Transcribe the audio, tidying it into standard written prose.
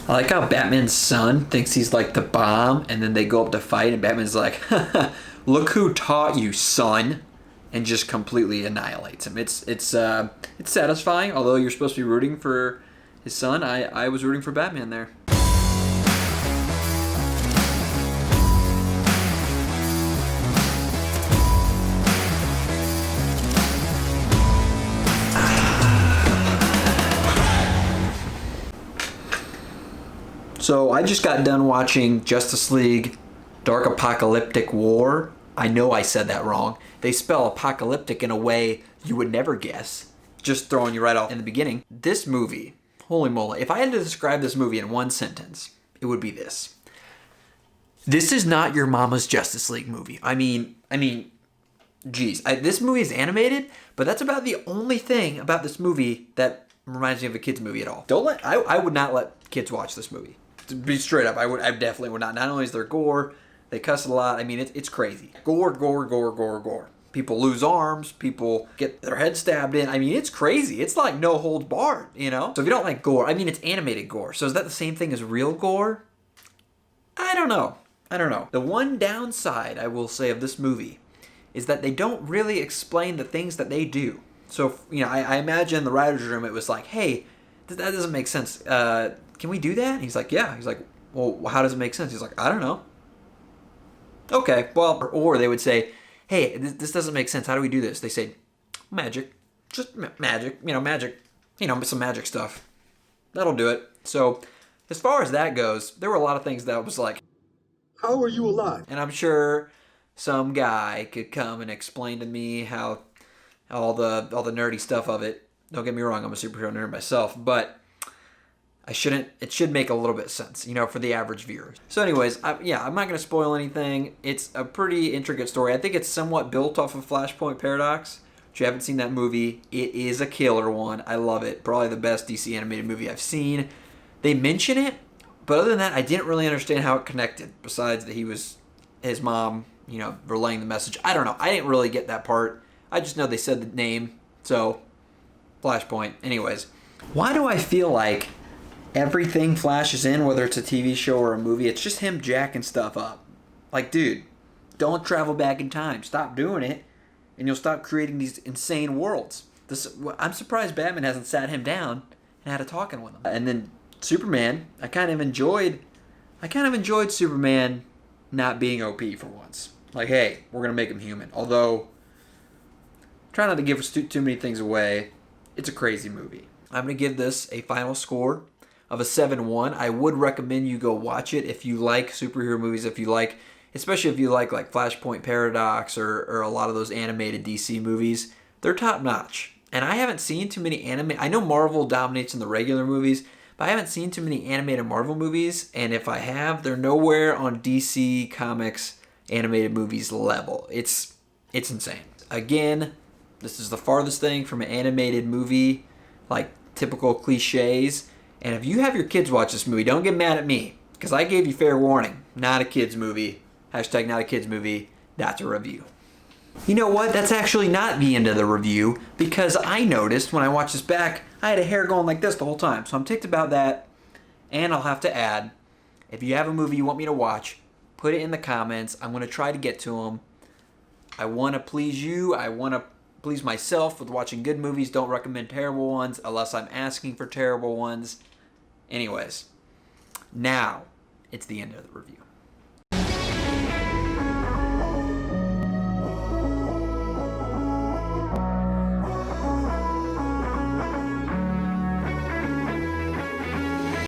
I like how Batman's son thinks he's like the bomb, and then they go up to fight, and Batman's like, "Look who taught you, son," and just completely annihilates him. It's satisfying. Although you're supposed to be rooting for his son, I was rooting for Batman there. So I just got done watching Justice League Dark Apocalyptic War. I know I said that wrong. They spell apocalyptic in a way you would never guess. Just throwing you right off in the beginning. This movie, holy moly, if I had to describe this movie in one sentence, it would be this. This is not your mama's Justice League movie. I mean, geez. This movie is animated, but that's about the only thing about this movie that reminds me of a kid's movie at all. I would not let kids watch this movie. To be straight up, I definitely would not. Not only is there gore, they cuss a lot. I mean, it's crazy. Gore, gore, gore, gore, gore. People lose arms. People get their head stabbed in. I mean, it's crazy. It's like no holds barred, you know? So if you don't like gore, I mean, it's animated gore. So is that the same thing as real gore? I don't know. The one downside, I will say, of this movie is that they don't really explain the things that they do. So, you know, I imagine the writer's room, it was like, hey, that doesn't make sense. Can we do that? And he's like, yeah. He's like, well, how does it make sense? He's like, I don't know. Okay, well, or they would say, hey, this doesn't make sense. How do we do this? They say, magic. Just magic. Magic. Some magic stuff. That'll do it. So, as far as that goes, there were a lot of things that was like, how are you alive? And I'm sure some guy could come and explain to me how all the nerdy stuff of it. Don't get me wrong, I'm a superhero nerd myself, but it should make a little bit of sense, for the average viewer. So anyways, I'm not going to spoil anything. It's a pretty intricate story. I think it's somewhat built off of Flashpoint Paradox. If you haven't seen that movie, it is a killer one. I love it. Probably the best DC animated movie I've seen. They mention it, but other than that, I didn't really understand how it connected, besides that his mom, relaying the message. I don't know. I didn't really get that part. I just know they said the name, so Flashpoint. Anyways, why do I feel like everything Flash is in, whether it's a TV show or a movie, it's just him jacking stuff up? Like, dude, don't travel back in time. Stop doing it, and you'll stop creating these insane worlds. I'm surprised Batman hasn't sat him down and had a talking with him. And then Superman, I kind of enjoyed Superman not being OP for once. Like, hey, we're going to make him human. Although, try not to give too many things away. It's a crazy movie. I'm going to give this a final score of a 7-1. I would recommend you go watch it if you like superhero movies, especially if you like Flashpoint Paradox or a lot of those animated DC movies. They're top notch. And I haven't seen too many I know Marvel dominates in the regular movies, but I haven't seen too many animated Marvel movies, and if I have, they're nowhere on DC Comics animated movies level. It's insane. Again, this is the farthest thing from an animated movie, like typical cliches. And if you have your kids watch this movie, don't get mad at me, because I gave you fair warning. Not a kids movie. Hashtag not a kids movie. That's a review. You know what? That's actually not the end of the review, because I noticed when I watched this back, I had a hair going like this the whole time. So I'm ticked about that. And I'll have to add, if you have a movie you want me to watch, put it in the comments. I'm going to try to get to them. I want to please you. I want to please myself with watching good movies. Don't recommend terrible ones unless I'm asking for terrible ones. Anyways, now it's the end of the review.